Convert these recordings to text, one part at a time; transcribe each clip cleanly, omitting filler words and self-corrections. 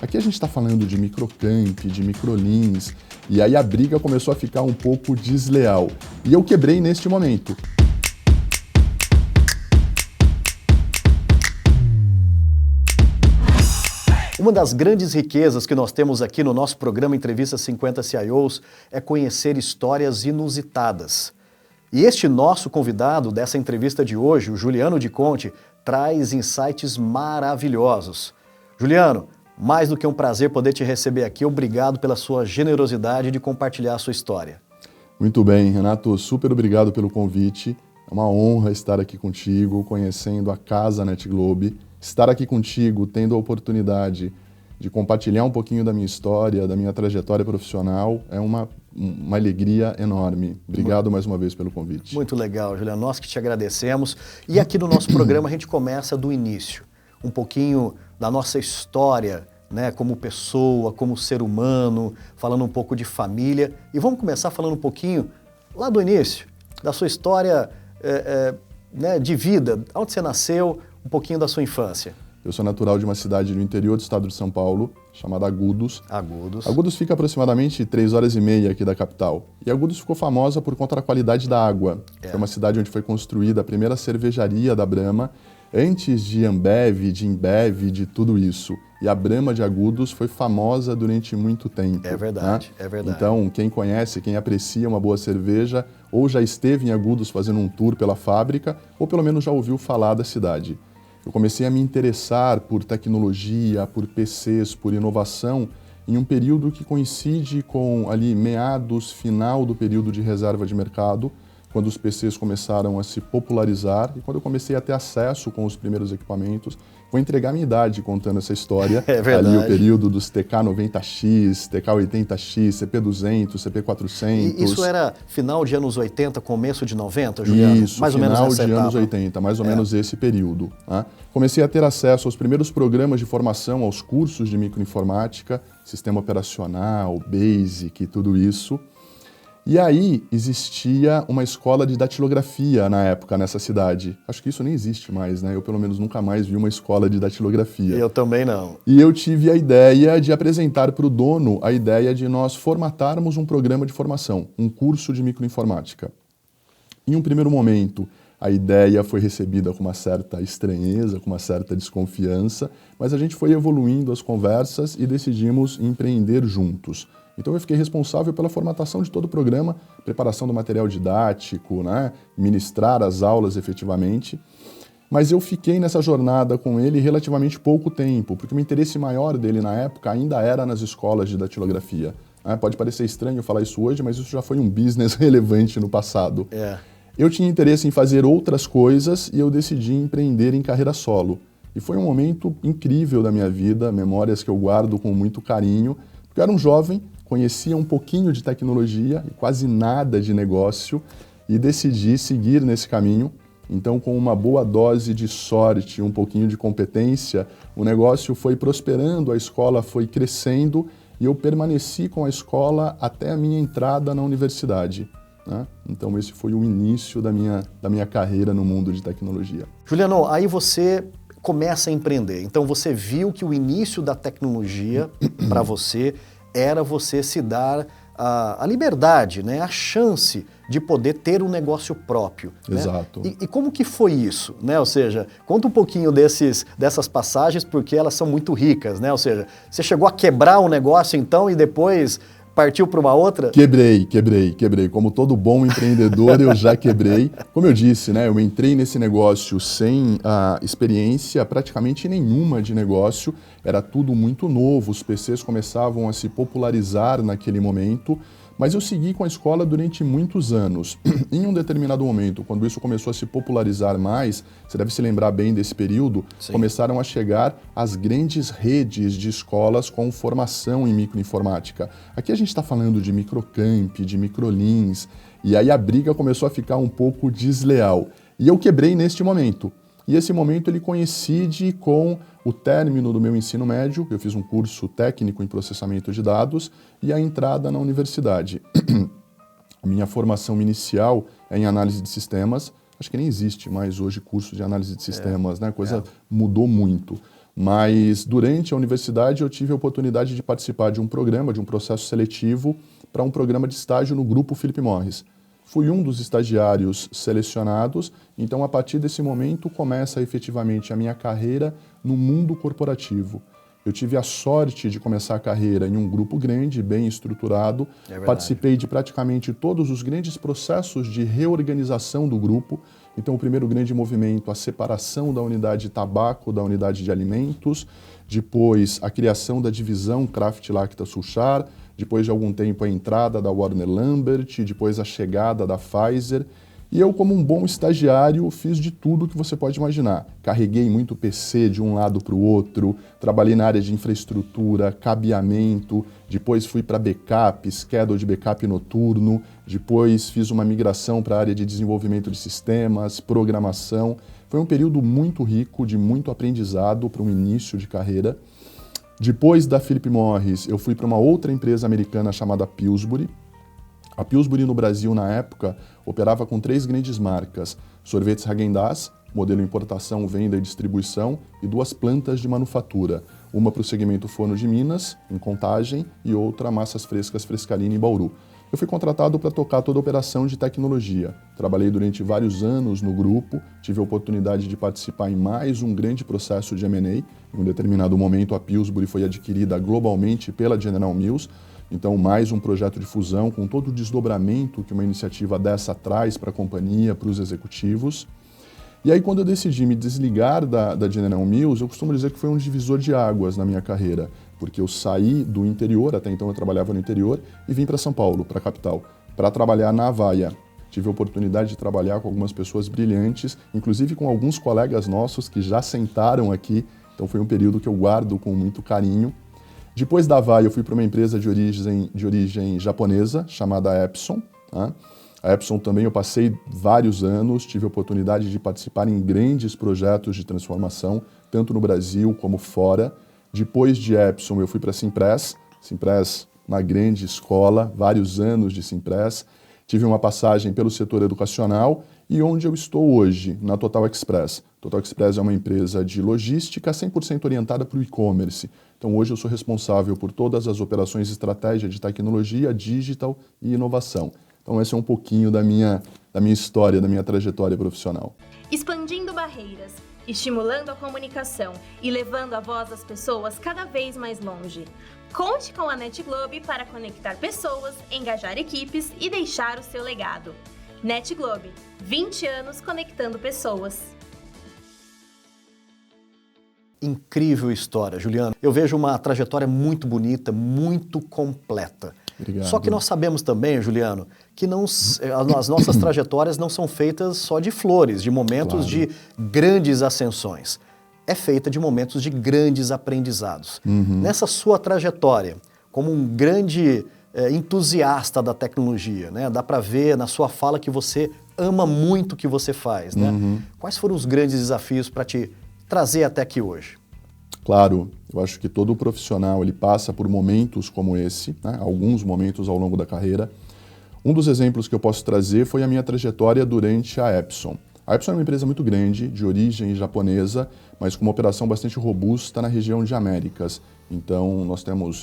Aqui a gente está falando de microcamp, de microlins, e aí a briga começou a ficar um pouco desleal. E eu quebrei neste momento. Uma das grandes riquezas que nós temos aqui no nosso programa Entrevista 50 CIOs é conhecer histórias inusitadas. E este nosso convidado dessa entrevista de hoje, o Juliano Di Conte, traz insights maravilhosos. Juliano, mais do que um prazer poder te receber aqui, obrigado pela sua generosidade de compartilhar a sua história. Muito bem, Renato, super obrigado pelo convite. É uma honra estar aqui contigo, conhecendo a Casa NetGlobe. Estar aqui contigo, tendo a oportunidade de compartilhar um pouquinho da minha história, da minha trajetória profissional, é uma alegria enorme. Obrigado mais uma vez pelo convite. Muito legal, Juliano. Nós que te agradecemos. E aqui no nosso programa a gente começa do início. Um pouquinho da nossa história, né, como pessoa, como ser humano, falando um pouco de família. E vamos começar falando um pouquinho lá do início, da sua história né, de vida, onde você nasceu, um pouquinho da sua infância. Eu sou natural de uma cidade do interior do estado de São Paulo, chamada Agudos. Agudos. Agudos fica aproximadamente 3h30 aqui da capital. E Agudos ficou famosa por conta da qualidade da água. Foi uma cidade onde foi construída a primeira cervejaria da Brahma, antes de Ambev, de Embev, de tudo isso. E a Brahma de Agudos foi famosa durante muito tempo. É verdade, né? é verdade. Então, quem conhece, quem aprecia uma boa cerveja, ou já esteve em Agudos fazendo um tour pela fábrica, ou pelo menos já ouviu falar da cidade. Eu comecei a me interessar por tecnologia, por PCs, por inovação, em um período que coincide com ali meados, final do período de reserva de mercado, quando os PCs começaram a se popularizar e quando eu comecei a ter acesso com os primeiros equipamentos. Vou entregar a minha idade contando essa história. É verdade. Ali o período dos TK90X, TK80X, CP200, CP400. E isso era final de anos 80, começo de 90, Juliano? Isso, mais ou menos final nessa de anos etapa. 80, mais ou menos esse período. Né? Comecei a ter acesso aos primeiros programas de formação, aos cursos de microinformática, sistema operacional, BASIC, tudo isso. E aí existia uma escola de datilografia na época, nessa cidade. Acho que isso nem existe mais, né? Eu pelo menos nunca mais vi uma escola de datilografia. Eu também não. E eu tive a ideia de apresentar para o dono a ideia de nós formatarmos um programa de formação, um curso de microinformática. Em um primeiro momento, a ideia foi recebida com uma certa estranheza, com uma certa desconfiança, mas a gente foi evoluindo as conversas e decidimos empreender juntos. Então eu fiquei responsável pela formatação de todo o programa, preparação do material didático, né, ministrar as aulas efetivamente. Mas eu fiquei nessa jornada com ele relativamente pouco tempo, porque o interesse maior dele na época ainda era nas escolas de datilografia. Pode parecer estranho falar isso hoje, mas isso já foi um business relevante no passado. Eu tinha interesse em fazer outras coisas e eu decidi empreender em carreira solo. E foi um momento incrível da minha vida, memórias que eu guardo com muito carinho, porque eu era um jovem, conhecia um pouquinho de tecnologia e quase nada de negócio e decidi seguir nesse caminho. Então, com uma boa dose de sorte, um pouquinho de competência, o negócio foi prosperando, a escola foi crescendo e eu permaneci com a escola até a minha entrada na universidade. Né? Então, esse foi o início da minha carreira no mundo de tecnologia. Juliano, aí você começa a empreender. Então, você viu que o início da tecnologia, para você, era você se dar a liberdade, né? A chance de poder ter um negócio próprio. Exato. Né? E como que foi isso? Né? Ou seja, conta um pouquinho dessas passagens, porque elas são muito ricas. Né? Ou seja, você chegou a quebrar um negócio então e depois partiu para uma outra? Quebrei. Como todo bom empreendedor, eu já quebrei. Como eu disse, né, eu entrei nesse negócio sem experiência praticamente nenhuma de negócio. Era tudo muito novo, os PCs começavam a se popularizar naquele momento. Mas eu segui com a escola durante muitos anos. Em um determinado momento, quando isso começou a se popularizar mais, você deve se lembrar bem desse período, Sim. Começaram a chegar as grandes redes de escolas com formação em microinformática. Aqui a gente está falando de microcamp, de microlins, e aí a briga começou a ficar um pouco desleal. E eu quebrei neste momento. E esse momento ele coincide com o término do meu ensino médio, eu fiz um curso técnico em processamento de dados, e a entrada na universidade. A minha formação inicial é em análise de sistemas, acho que nem existe mais hoje curso de análise de sistemas, né? A coisa mudou muito. Mas durante a universidade eu tive a oportunidade de participar de um programa, de um processo seletivo para um programa de estágio no Grupo Philip Morris. Fui um dos estagiários selecionados, então a partir desse momento começa efetivamente a minha carreira no mundo corporativo. Eu tive a sorte de começar a carreira em um grupo grande, bem estruturado. Participei de praticamente todos os grandes processos de reorganização do grupo. Então, o primeiro grande movimento, a separação da unidade de tabaco da unidade de alimentos. Depois, a criação da divisão Kraft Lacta Sulchar. Depois de algum tempo, a entrada da Warner Lambert. Depois, a chegada da Pfizer. E eu, como um bom estagiário, fiz de tudo que você pode imaginar. Carreguei muito PC de um lado para o outro, trabalhei na área de infraestrutura, cabeamento, depois fui para backup, schedule de backup noturno, depois fiz uma migração para a área de desenvolvimento de sistemas, programação. Foi um período muito rico, de muito aprendizado para um início de carreira. Depois da Philip Morris, eu fui para uma outra empresa americana chamada Pillsbury. A Pillsbury no Brasil, na época, operava com 3 grandes marcas: sorvetes Häagen-Dazs, modelo importação, venda e distribuição, e 2 plantas de manufatura, uma para o segmento Forno de Minas, em Contagem, e outra Massas Frescas Frescalina, em Bauru. Eu fui contratado para tocar toda a operação de tecnologia. Trabalhei durante vários anos no grupo, tive a oportunidade de participar em mais um grande processo de M&A. Em um determinado momento, a Pillsbury foi adquirida globalmente pela General Mills. Então, mais um projeto de fusão com todo o desdobramento que uma iniciativa dessa traz para a companhia, para os executivos. E aí, quando eu decidi me desligar da General Mills, eu costumo dizer que foi um divisor de águas na minha carreira, porque eu saí do interior, até então eu trabalhava no interior, e vim para São Paulo, para a capital, para trabalhar na Avaya. Tive a oportunidade de trabalhar com algumas pessoas brilhantes, inclusive com alguns colegas nossos que já sentaram aqui, então foi um período que eu guardo com muito carinho. Depois da Avaya, eu fui para uma empresa de origem japonesa, chamada Epson. Tá? A Epson também eu passei vários anos, tive a oportunidade de participar em grandes projetos de transformação, tanto no Brasil como fora. Depois de Epson, eu fui para a Simpress, uma grande escola, vários anos de Simpress. Tive uma passagem pelo setor educacional e onde eu estou hoje, na Total Express. Total Express é uma empresa de logística 100% orientada para o e-commerce. Então, hoje eu sou responsável por todas as operações de estratégia de tecnologia, digital e inovação. Então, esse é um pouquinho da minha história, da minha trajetória profissional. Expandindo barreiras, estimulando a comunicação e levando a voz das pessoas cada vez mais longe. Conte com a NetGlobe para conectar pessoas, engajar equipes e deixar o seu legado. NetGlobe, 20 anos conectando pessoas. Incrível história, Juliano. Eu vejo uma trajetória muito bonita, muito completa. Obrigado. Só que nós sabemos também, Juliano, que as nossas trajetórias não são feitas só de flores, de momentos de grandes ascensões. É feita de momentos de grandes aprendizados. Nessa sua trajetória, como um grande entusiasta da tecnologia, né? Dá para ver na sua fala que você ama muito o que você faz. Né? Quais foram os grandes desafios para te trazer até aqui hoje? Claro, eu acho que todo profissional ele passa por momentos como esse, né? Alguns momentos ao longo da carreira. Um dos exemplos que eu posso trazer foi a minha trajetória durante a Epson. A Epson é uma empresa muito grande, de origem japonesa, mas com uma operação bastante robusta na região de Américas. Então,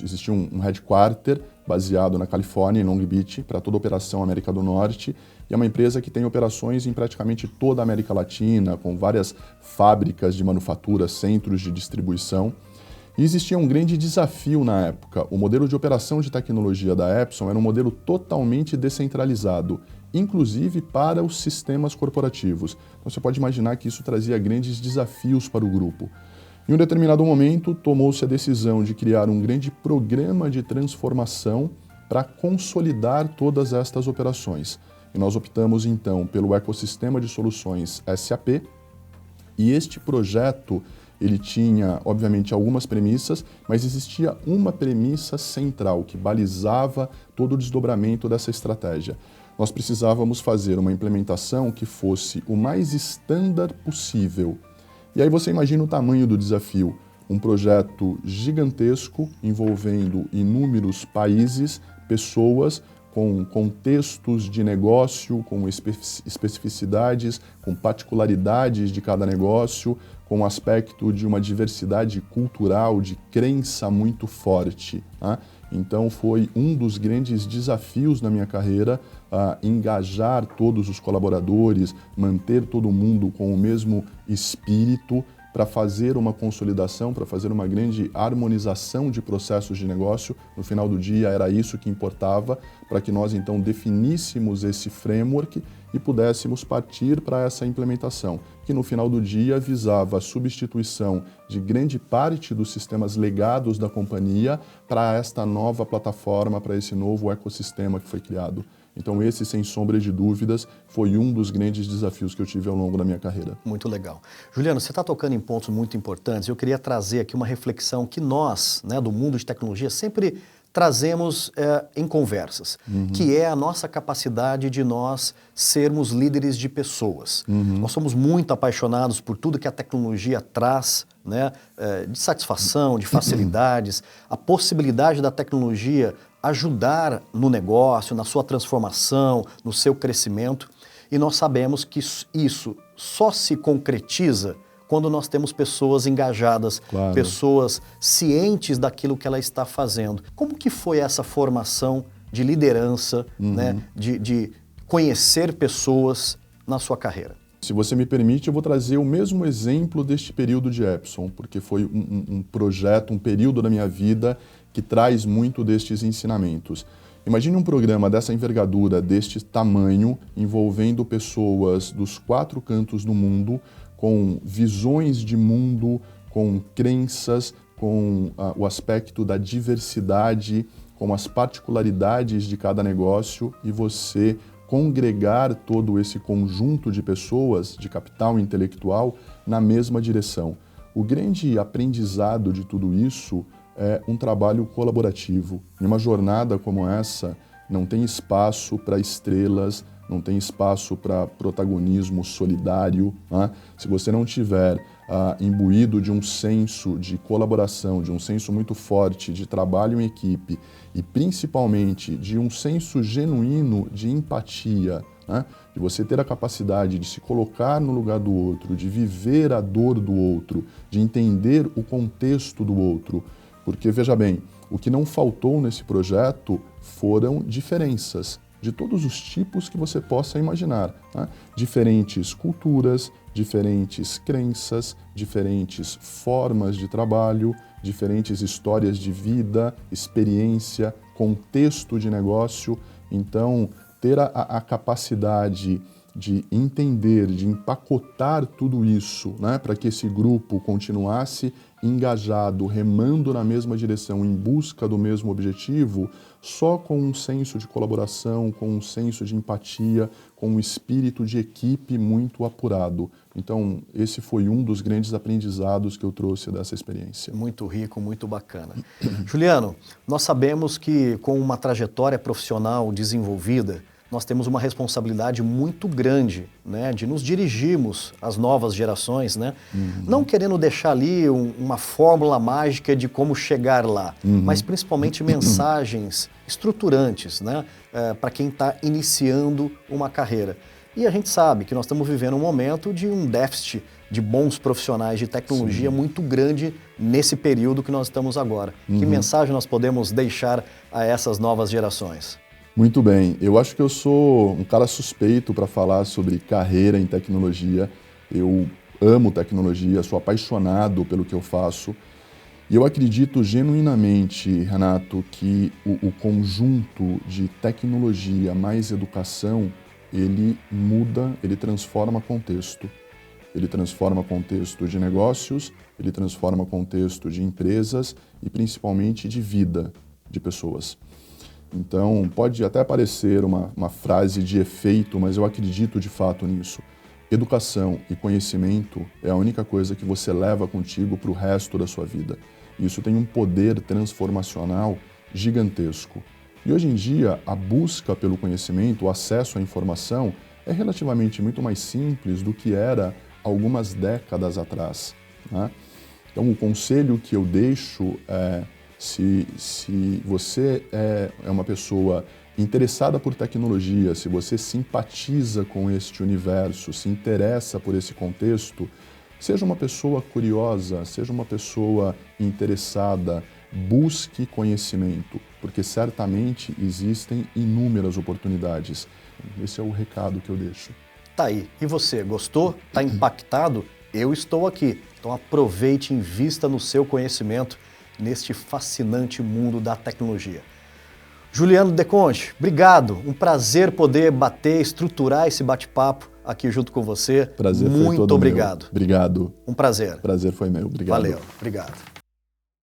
existia um headquarter baseado na Califórnia, em Long Beach, para toda a operação América do Norte, e é uma empresa que tem operações em praticamente toda a América Latina, com várias fábricas de manufatura, centros de distribuição. E existia um grande desafio na época. O modelo de operação de tecnologia da Epson era um modelo totalmente descentralizado, inclusive para os sistemas corporativos. Então você pode imaginar que isso trazia grandes desafios para o grupo. Em um determinado momento, tomou-se a decisão de criar um grande programa de transformação para consolidar todas estas operações. E nós optamos, então, pelo ecossistema de soluções SAP, e este projeto ele tinha, obviamente, algumas premissas, mas existia uma premissa central que balizava todo o desdobramento dessa estratégia. Nós precisávamos fazer uma implementação que fosse o mais estándar possível. E aí você imagina o tamanho do desafio. Um projeto gigantesco envolvendo inúmeros países, pessoas, com contextos de negócio, com especificidades, com particularidades de cada negócio, com o aspecto de uma diversidade cultural, de crença muito forte. Né? Então foi um dos grandes desafios na minha carreira, engajar todos os colaboradores, manter todo mundo com o mesmo espírito para fazer uma consolidação, para fazer uma grande harmonização de processos de negócio. No final do dia era isso que importava, para que nós então definíssemos esse framework e pudéssemos partir para essa implementação, que no final do dia visava a substituição de grande parte dos sistemas legados da companhia para esta nova plataforma, para esse novo ecossistema que foi criado. Então esse, sem sombra de dúvidas, foi um dos grandes desafios que eu tive ao longo da minha carreira. Muito legal. Juliano, você está tocando em pontos muito importantes. Eu queria trazer aqui uma reflexão que nós, né, do mundo de tecnologia, sempre trazemos em conversas, que é a nossa capacidade de nós sermos líderes de pessoas. Nós somos muito apaixonados por tudo que a tecnologia traz, né, de satisfação, de facilidades, a possibilidade da tecnologia ajudar no negócio, na sua transformação, no seu crescimento. E nós sabemos que isso só se concretiza quando nós temos pessoas engajadas, claro, pessoas cientes daquilo que ela está fazendo. Como que foi essa formação de liderança, né, de conhecer pessoas na sua carreira? Se você me permite, eu vou trazer o mesmo exemplo deste período de Epson, porque foi um projeto, um período da minha vida que traz muito destes ensinamentos. Imagine um programa dessa envergadura, deste tamanho, envolvendo pessoas dos 4 cantos do mundo, com visões de mundo, com crenças, com o aspecto da diversidade, com as particularidades de cada negócio, e você congregar todo esse conjunto de pessoas, de capital intelectual, na mesma direção. O grande aprendizado de tudo isso é um trabalho colaborativo. Em uma jornada como essa, não tem espaço para estrelas, não tem espaço para protagonismo solidário. Né? Se você não tiver imbuído de um senso de colaboração, de um senso muito forte de trabalho em equipe e principalmente de um senso genuíno de empatia, né? De você ter a capacidade de se colocar no lugar do outro, de viver a dor do outro, de entender o contexto do outro. Porque, veja bem, o que não faltou nesse projeto foram diferenças de todos os tipos que você possa imaginar. Né? Diferentes culturas, diferentes crenças, diferentes formas de trabalho, diferentes histórias de vida, experiência, contexto de negócio. Então, ter a capacidade de entender, de empacotar tudo isso, né, para que esse grupo continuasse engajado, remando na mesma direção, em busca do mesmo objetivo, só com um senso de colaboração, com um senso de empatia, com um espírito de equipe muito apurado. Então, esse foi um dos grandes aprendizados que eu trouxe dessa experiência. Muito rico, muito bacana. Juliano, nós sabemos que com uma trajetória profissional desenvolvida, nós temos uma responsabilidade muito grande, né, de nos dirigirmos às novas gerações, né? Não querendo deixar ali uma fórmula mágica de como chegar lá, mas principalmente mensagens estruturantes, né, para quem está iniciando uma carreira. E a gente sabe que nós estamos vivendo um momento de um déficit de bons profissionais de tecnologia muito grande nesse período que nós estamos agora. Que mensagem nós podemos deixar a essas novas gerações? Muito bem, eu acho que eu sou um cara suspeito para falar sobre carreira em tecnologia. Eu amo tecnologia, sou apaixonado pelo que eu faço. E eu acredito genuinamente, Renato, que o conjunto de tecnologia mais educação, ele muda, ele transforma contexto. Ele transforma contexto de negócios, ele transforma contexto de empresas e principalmente de vida de pessoas. Então, pode até parecer uma frase de efeito, mas eu acredito de fato nisso. Educação e conhecimento é a única coisa que você leva contigo para o resto da sua vida. Isso tem um poder transformacional gigantesco. E hoje em dia, a busca pelo conhecimento, o acesso à informação, é relativamente muito mais simples do que era algumas décadas atrás, né? Então, o conselho que eu deixo é: se você é uma pessoa interessada por tecnologia, se você simpatiza com este universo, se interessa por esse contexto, Seja uma pessoa curiosa, seja uma pessoa interessada, busque conhecimento, porque certamente existem inúmeras oportunidades. Esse é o recado que eu deixo. Tá aí. E você, gostou? Tá impactado? Eu estou aqui. Então aproveite e invista no seu conhecimento neste fascinante mundo da tecnologia. Juliano Deconte, obrigado. Um prazer poder bater, estruturar esse bate-papo aqui junto com você. Prazer foi todo Muito obrigado. meu. Obrigado. Um prazer. Prazer foi meu. Obrigado. Valeu. Obrigado.